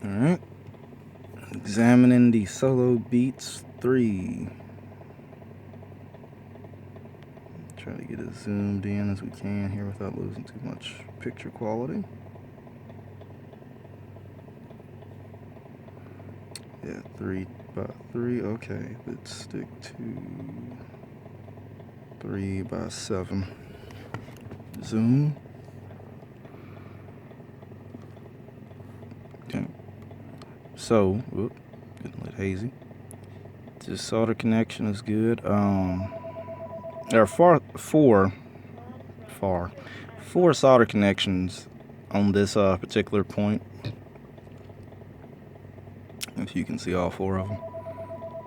Alright. Examining the Solo Beats 3. Try to get as zoomed in as we can here without losing too much picture quality. Yeah, 3x3. Okay, let's stick to 3x7. Zoom. Okay. So, whoop, getting a little hazy. This solder connection is good. There are four solder connections on this particular point. If you can see all four of them.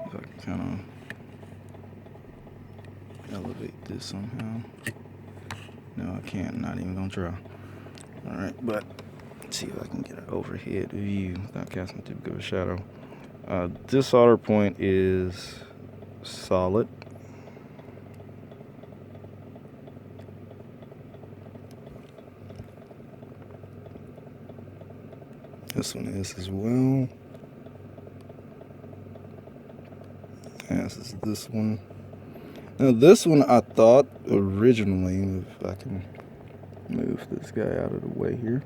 If I can kind of elevate this somehow. No, I can't. Not even gonna try. Alright, but let's see if I can get an overhead view without casting too big of a shadow. This solder point is solid. This one is as well. As is this one. Now this one I thought originally, if I can move this guy out of the way here.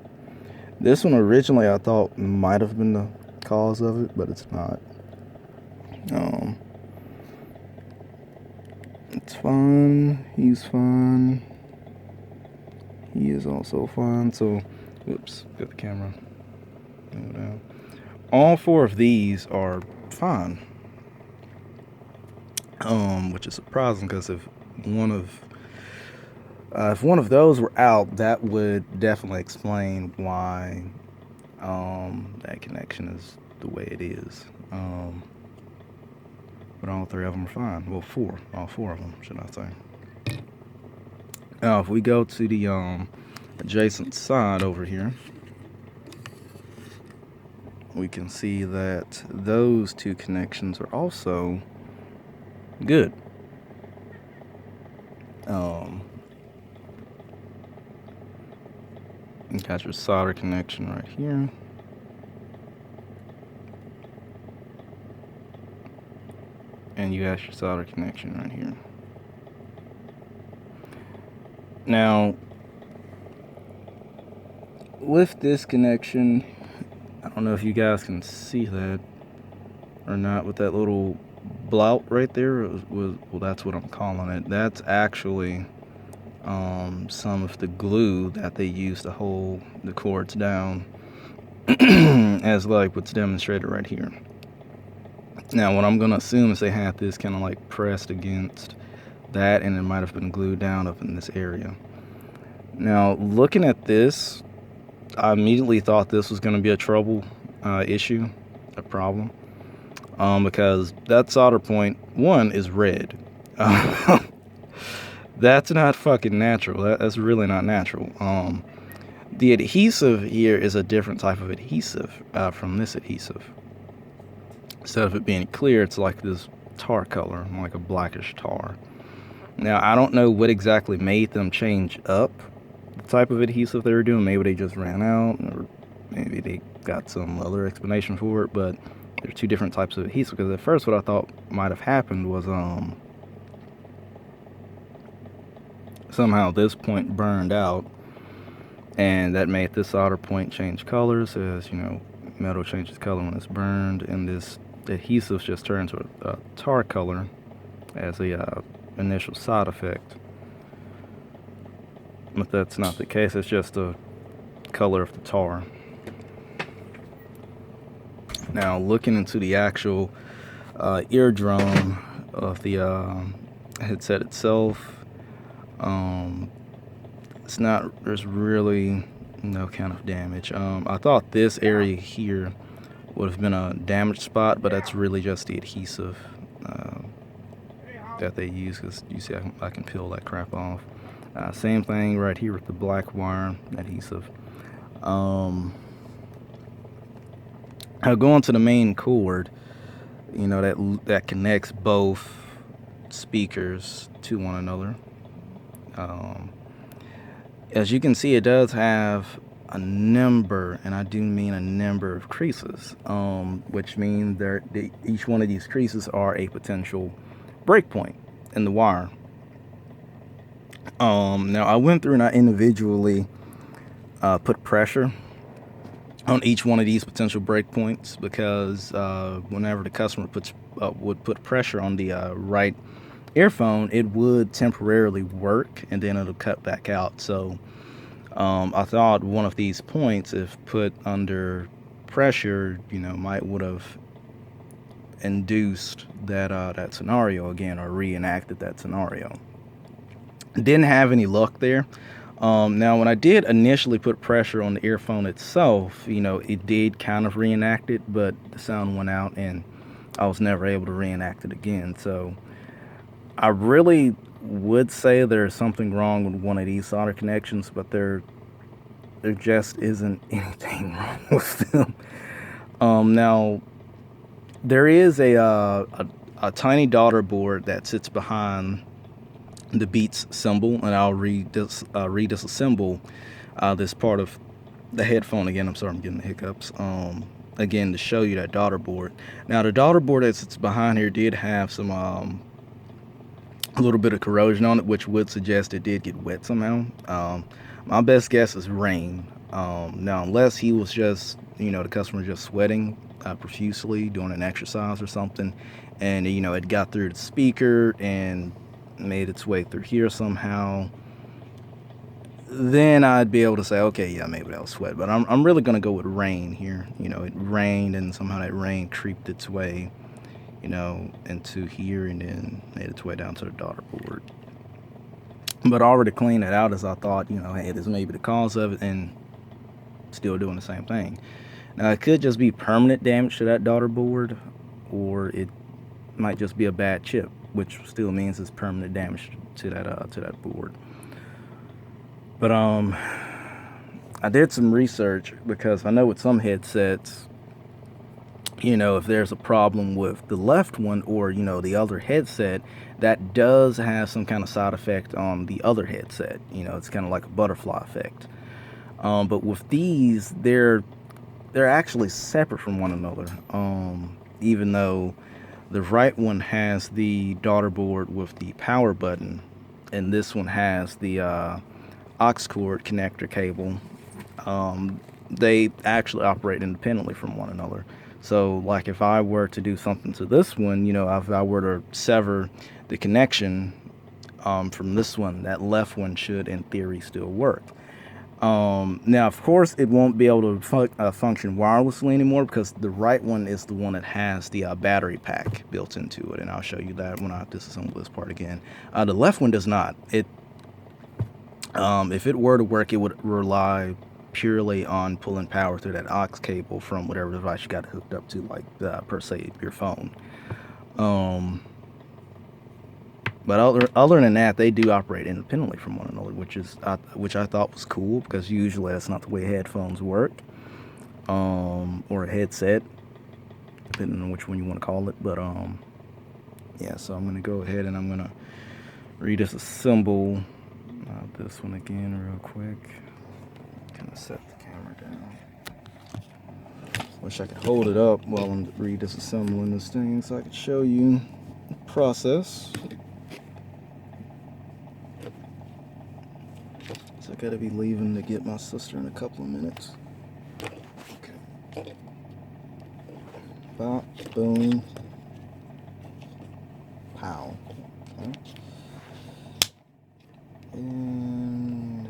This one originally I thought might have been the cause of it, but it's not. It's fine. He's fine. He is also fine. So, whoops, got the camera. Go down. All four of these are fine. Which is surprising because if one of those were out, that would definitely explain why that connection is the way it is. But all three of them are fine. Well, all four of them, should I say. Now, if we go to the adjacent side over here, we can see that those two connections are also good. You got your solder connection right here. And you got your solder connection right here. Now, with this connection, I don't know if you guys can see that or not, with that little blout right there, well, that's what I'm calling it. That's actually some of the glue that they use to hold the cords down, as like what's demonstrated right here. Now, what I'm gonna assume is they had this kind of like pressed against that, and it might have been glued down up in this area. Now, looking at this, I immediately thought this was going to be a problem, because that solder point, one, is red. That's not fucking natural. That's really not natural. The adhesive here is a different type of adhesive from this adhesive. Instead of it being clear, it's like this tar color, like a blackish tar. Now, I don't know what exactly made them change up the type of adhesive they were doing. Maybe they just ran out, or maybe they got some other explanation for it, but there's two different types of adhesive. Because at first what I thought might have happened was somehow this point burned out, and that made this solder point change colors. As you know, metal changes color when it's burned, and this adhesive just turns to a tar color as a initial side effect. But that's not the case. It's just the color of the tar. Now, looking into the actual eardrum of the headset itself, there's really no kind of damage. I thought this area here would have been a damaged spot, but that's really just the adhesive that they use, because you see I can peel that crap off. Same thing right here with the black wire adhesive. Going to the main cord, you know, that connects both speakers to one another. As you can see, it does have a number, and I do mean a number of creases, which means each one of these creases are a potential breakpoint in the wire. Now I went through and I individually put pressure on each one of these potential breakpoints, because whenever the customer would put pressure on the right earphone, it would temporarily work and then it'll cut back out. So I thought one of these points, if put under pressure, would have induced that scenario again, or reenacted that scenario. Didn't have any luck there. Now, when I did initially put pressure on the earphone itself, it did kind of reenact it, but the sound went out and I was never able to reenact it again. So I really would say there's something wrong with one of these solder connections, but there just isn't anything wrong with them. Now, there is a tiny daughter board that sits behind the Beats symbol, and I'll redisassemble this part of the headphone again. I'm sorry, I'm getting the hiccups. Again, to show you that daughter board. Now, the daughter board that sits behind here did have some a little bit of corrosion on it, which would suggest it did get wet somehow. My best guess is rain. Now, unless he was just, the customer just sweating profusely doing an exercise or something, and it got through the speaker and made its way through here somehow, then I'd be able to say, okay, yeah, maybe that was sweat. But I'm really gonna go with rain here. It rained, and somehow that rain creeped its way, into here, and then made its way down to the daughter board. But already cleaned it out, as I thought, hey, this may be the cause of it, and still doing the same thing. Now, it could just be permanent damage to that daughter board, or it might just be a bad chip, which still means it's permanent damage to that board. But I did some research, because I know with some headsets, if there's a problem with the left one, or the other headset, that does have some kind of side effect on the other headset. It's kind of like a butterfly effect. But with these, they're actually separate from one another. Even though the right one has the daughter board with the power button, and this one has the aux cord connector cable, they actually operate independently from one another. So, like, if I were to do something to this one, if I were to sever the connection from this one, that left one should, in theory, still work. Now, of course, it won't be able to function wirelessly anymore, because the right one is the one that has the battery pack built into it, and I'll show you that when I disassemble this part again. The left one does not. If it were to work, it would rely purely on pulling power through that aux cable from whatever device you got hooked up to, like per se your phone. But other than that, they do operate independently from one another, which I thought was cool, because usually that's not the way headphones work, or a headset, depending on which one you want to call it. But yeah, so I'm gonna go ahead and I'm gonna redisassemble this one again real quick. Kind of set the camera down. Wish I could hold it up while I'm redisassembling this thing, so I could show you the process. So I gotta be leaving to get my sister in a couple of minutes. Okay. Bop, boom, pow. Okay. And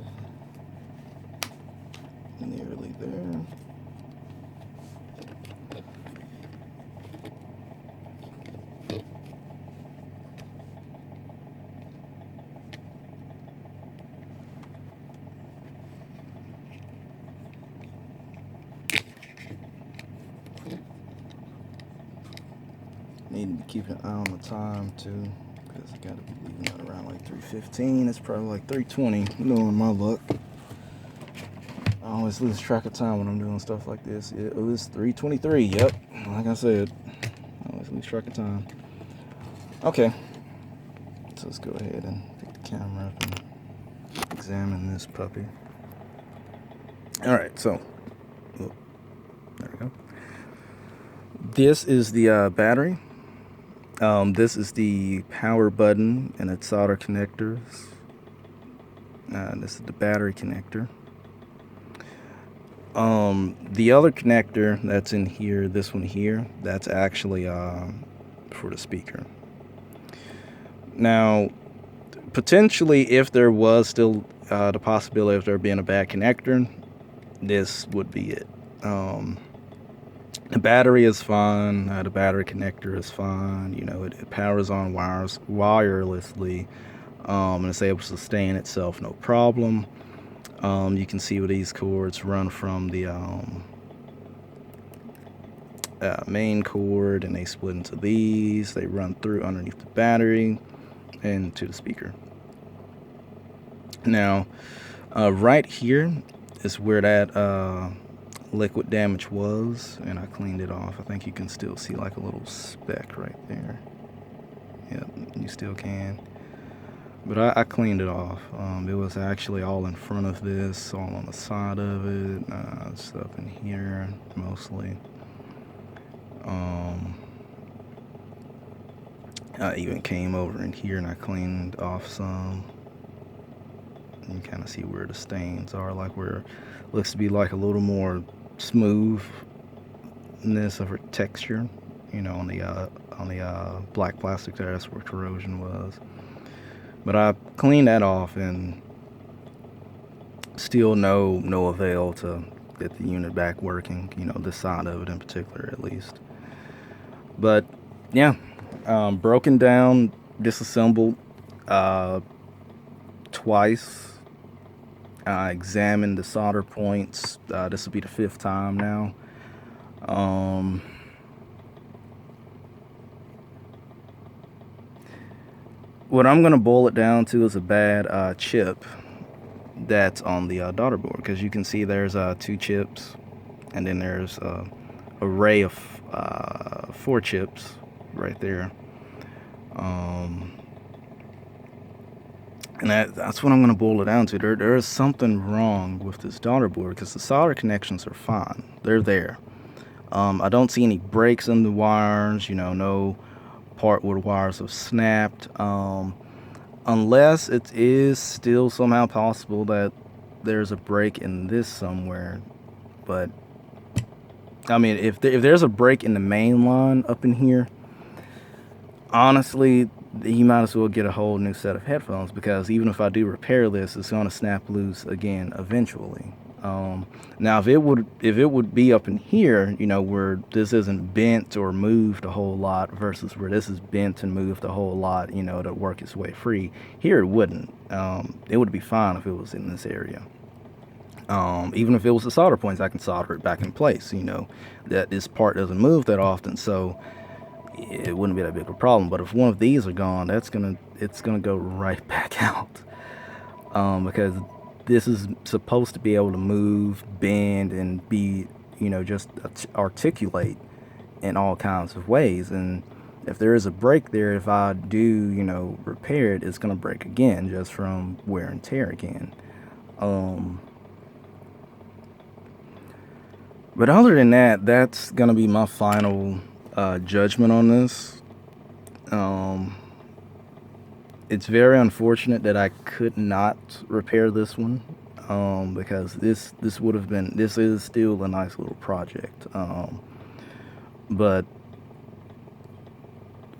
nearly there. Need to be keeping an eye on the time too, because I gotta be leaving out around like 3:15. It's probably like 3:20, knowing my luck. I always lose track of time when I'm doing stuff like this. It was 3:23. Yep, like I said, I always lose track of time. Okay, so let's go ahead and pick the camera up and examine this puppy. All right, so oh, there we go. This is the battery. This is the power button and its solder connectors. This is the battery connector. The other connector that's in here, this one here, that's actually for the speaker. Now, potentially, if there was still the possibility of there being a bad connector, this would be it. The battery is fine. The battery connector is fine. You know, it powers on wirelessly, and it's able to sustain itself no problem. You can see where these cords run from the main cord, and they split into these. They run through underneath the battery and to the speaker. Now, right here is where that liquid damage was, and I cleaned it off. I think you can still see like a little speck right there. Yep, you still can. But I cleaned it off. It was actually all in front of this, all on the side of it, stuff in here mostly. I even came over in here and I cleaned off some. You kind of see where the stains are, like where it looks to be like a little more smoothness of a texture, you know, on the black plastic there. That's where corrosion was. But I cleaned that off, and still no avail to get the unit back working, you know, this side of it in particular at least. But yeah, broken down, disassembled twice. I examined the solder points. This will be the 5th time now. What I'm gonna boil it down to is a bad chip that's on the daughter board, because you can see there's 2 chips, and then there's a array of 4 chips right there. And that's what I'm going to boil it down to. There is something wrong with this daughter board, because the solder connections are fine. They're there. I don't see any breaks in the wires, you know, no part where the wires have snapped. Unless it is still somehow possible that there's a break in this somewhere. But, I mean, if there's a break in the main line up in here, honestly, you might as well get a whole new set of headphones, because even if I do repair this, it's going to snap loose again eventually. Now, if it would be up in here, you know, where this isn't bent or moved a whole lot, versus where this is bent and moved a whole lot, you know, to work its way free, here it wouldn't. It would be fine if it was in this area. Even if it was the solder points, I can solder it back in place, you know, that this part doesn't move that often, so it wouldn't be that big of a problem. But if one of these are gone, it's gonna go right back out, because this is supposed to be able to move, bend, and be, you know, just articulate in all kinds of ways. And if there is a break there, if I do, you know, repair it, it's gonna break again just from wear and tear again. But other than that, that's gonna be my final judgment on this. It's very unfortunate that I could not repair this one, because this is still a nice little project, but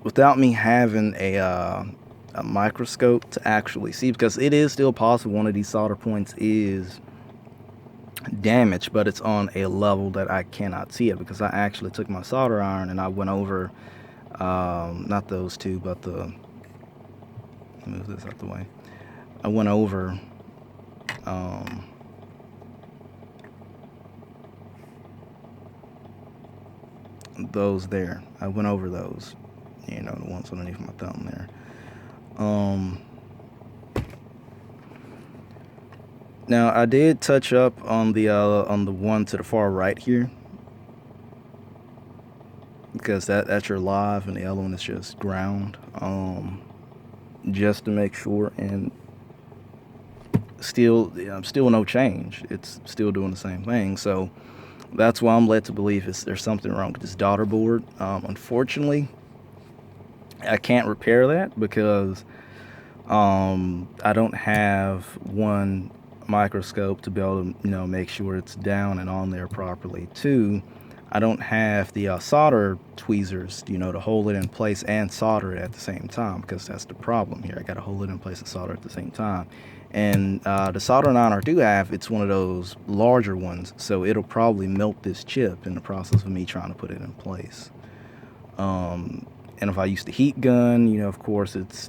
without me having a microscope to actually see, because it is still possible one of these solder points is damaged, but it's on a level that I cannot see it, because I actually took my solder iron and I went over not those two, but move this out the way. I went over those there. I went over those, you know, the ones underneath my thumb there. Now, I did touch up on the one to the far right here, because that's your live, and the other one is just ground, just to make sure. And still no change. It's still doing the same thing. So that's why I'm led to believe there's something wrong with this daughter board. Unfortunately, I can't repair that because I don't have one microscope to be able to make sure it's down and on there properly. Two, I don't have the solder tweezers, to hold it in place and solder it at the same time, because that's the problem here. I got to hold it in place and solder at the same time. And the soldering iron I do have, it's one of those larger ones, so it'll probably melt this chip in the process of me trying to put it in place. And if I use the heat gun, of course, it's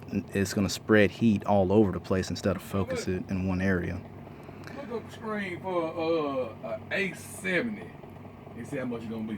going to spread heat all over the place instead of focus it in one area. Look up the screen for a A70 and see how much it's gonna be.